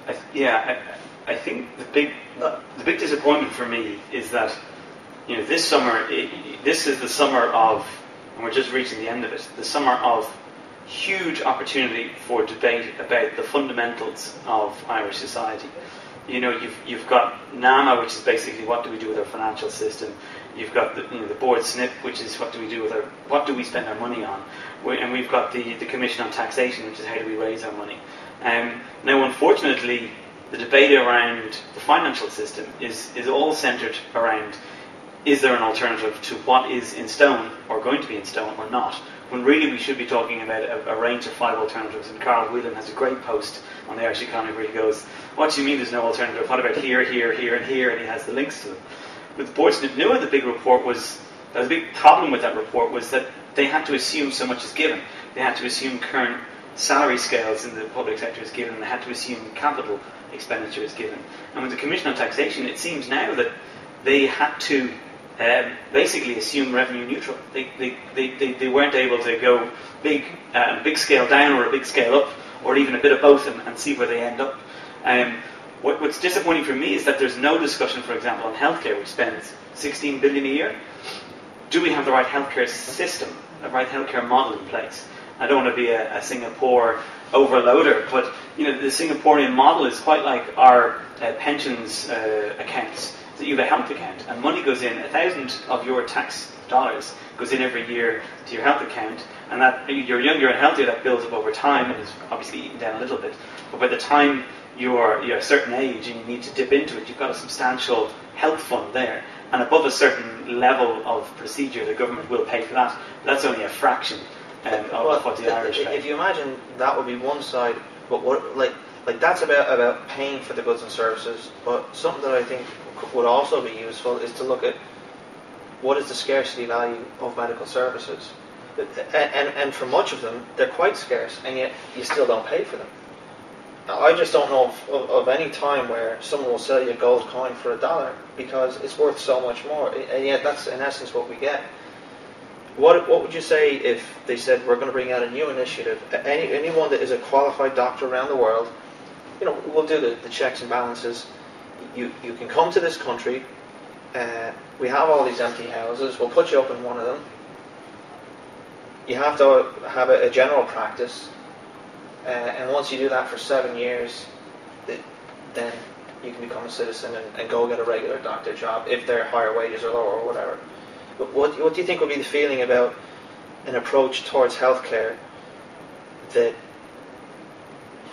I think the big disappointment for me is that this summer, this is the summer of, and we're just reaching the end of it, the summer of huge opportunity for debate about the fundamentals of Irish society. You've got NAMA, which is basically what do we do with our financial system. You've got the board SNP, which is what do we do with what do we spend our money on. And we've got the Commission on Taxation, which is how do we raise our money. Now, unfortunately, the debate around the financial system is all centred around, is there an alternative to what is in stone or going to be in stone or not? When really we should be talking about a range of 5 alternatives. And Carl Whelan has a great post on the Irish Economy where he goes, what do you mean there's no alternative? What about here, here, here, and here? And he has the links to them. With the board SNP NUA, the big report was, the big problem with that report was that they had to assume so much is given. They had to assume current salary scales in the public sector is given, and they had to assume capital expenditure is given. And with the Commission on Taxation, it seems now that they had to basically assume revenue neutral. They weren't able to go big scale down or a big scale up, or even a bit of both, and see where they end up. What's disappointing for me is that there's no discussion, for example, on healthcare, which spends 16 billion a year. Do we have the right healthcare system, the right healthcare model in place? I don't want to be a Singapore overloader, but the Singaporean model is quite like our pensions accounts. So you have a health account, and money goes in, 1,000 of your tax dollars goes in every year to your health account, and that you're younger and healthier, that builds up over time and is obviously eaten down a little bit. But by the time you're a certain age and you need to dip into it, you've got a substantial health fund there, and above a certain level of procedure, the government will pay for that. That's only a fraction of what the Irish pay. If you imagine that would be one side, but what like that's about paying for the goods and services. But something that I think would also be useful is to look at what is the scarcity value of medical services, and for much of them they're quite scarce, and yet you still don't pay for them. I just don't know of any time where someone will sell you a gold coin for $1 because it's worth so much more, and yet that's in essence what we get. What would you say if they said we're going to bring out a new initiative? Anyone that is a qualified doctor around the world, we'll do the checks and balances. You can come to this country. We have all these empty houses. We'll put you up in one of them. You have to have a general practice. And once you do that for 7 years, then you can become a citizen and go get a regular doctor job if they're higher wages or lower or whatever. But what do you think would be the feeling about an approach towards healthcare that,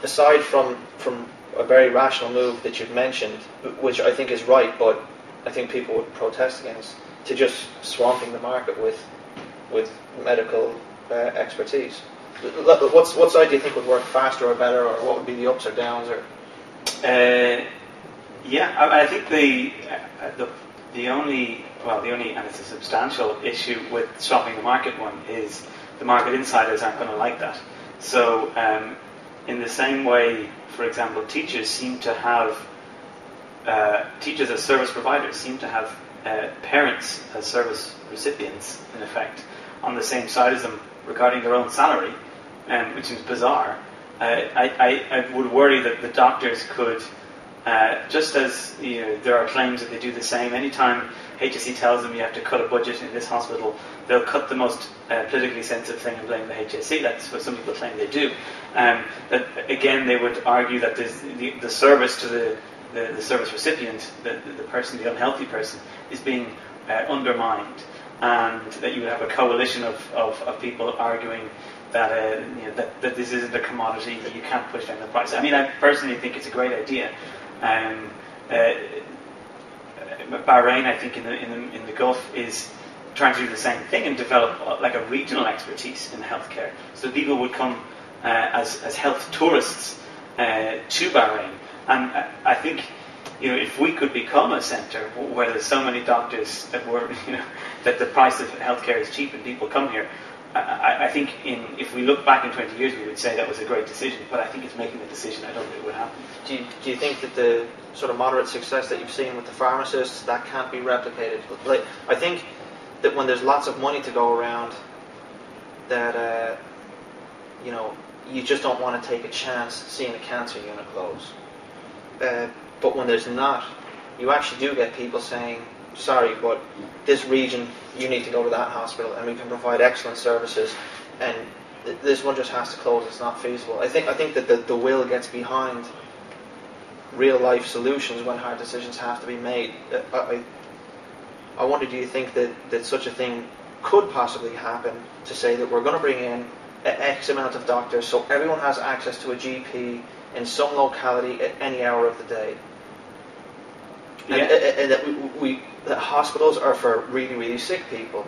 aside from a very rational move that you've mentioned, which I think is right, but I think people would protest against, to just swamping the market with medical expertise? What side do you think would work faster or better, or what would be the ups or downs? Or I think the only, and it's a substantial issue with swapping the market one, is the market insiders aren't going to like that. So in the same way, for example, teachers as service providers seem to have parents as service recipients, in effect, on the same side as them regarding their own salary, which is bizarre. I would worry that the doctors could, just as there are claims that they do the same, anytime HSE tells them you have to cut a budget in this hospital, they'll cut the most politically sensitive thing and blame the HSE. That's what some people claim they do. That again, they would argue that the service to the service recipient, the person, the unhealthy person, is being undermined, and that you would have a coalition of people arguing that that this isn't a commodity, that you can't push down the price. I mean, I personally think it's a great idea. Bahrain, I think, in the Gulf is trying to do the same thing and develop like a regional expertise in healthcare, so people would come as health tourists to Bahrain. And I think if we could become a centre where there's so many doctors that that the price of healthcare is cheap and people come here, I think if we look back in 20 years, we would say that was a great decision. But I think it's making the decision. I don't think it would happen. Do you think that the sort of moderate success that you've seen with the pharmacists, that can't be replicated? Like, I think that when there's lots of money to go around, that you just don't want to take a chance seeing a cancer unit close. But when there's not, you actually do get people saying, sorry, but this region, you need to go to that hospital and we can provide excellent services, and this one just has to close, it's not feasible. I think that the will gets behind real life solutions when hard decisions have to be made. I wonder, do you think that such a thing could possibly happen, to say that we're going to bring in X amount of doctors so everyone has access to a GP in some locality at any hour of the day? Yeah. And that hospitals are for really, really sick people.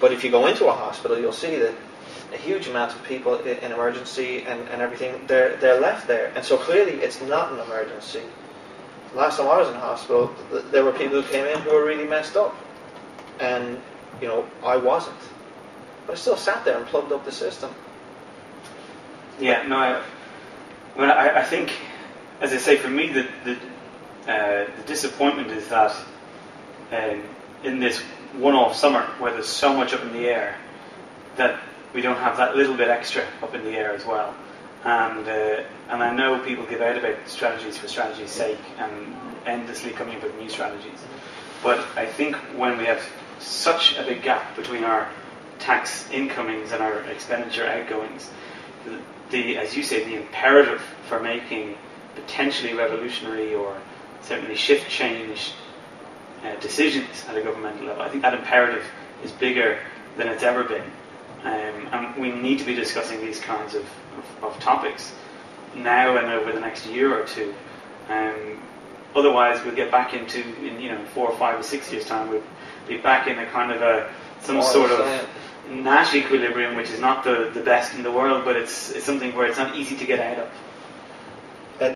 But if you go into a hospital, you'll see that a huge amount of people in emergency and everything, they're left there. And so clearly it's not an emergency. Last time I was in hospital, there were people who came in who were really messed up. And, I wasn't. But I still sat there and plugged up the system. Yeah, no, I think, as I say, for me, the disappointment is that in this one-off summer where there's so much up in the air, that we don't have that little bit extra up in the air as well. And I know people give out about strategies for strategy's sake and endlessly coming up with new strategies. But I think when we have such a big gap between our tax incomings and our expenditure outgoings, as you say, the imperative for making potentially revolutionary or certainly shift change decisions at a governmental level, I think that imperative is bigger than it's ever been. And we need to be discussing these kinds of topics now and over the next year or two. Otherwise, we'll get back into, in 4 or 5 or 6 years' time, we'll be back in a kind of some sort of Nash equilibrium, which is not the best in the world, but it's something where it's not easy to get out of.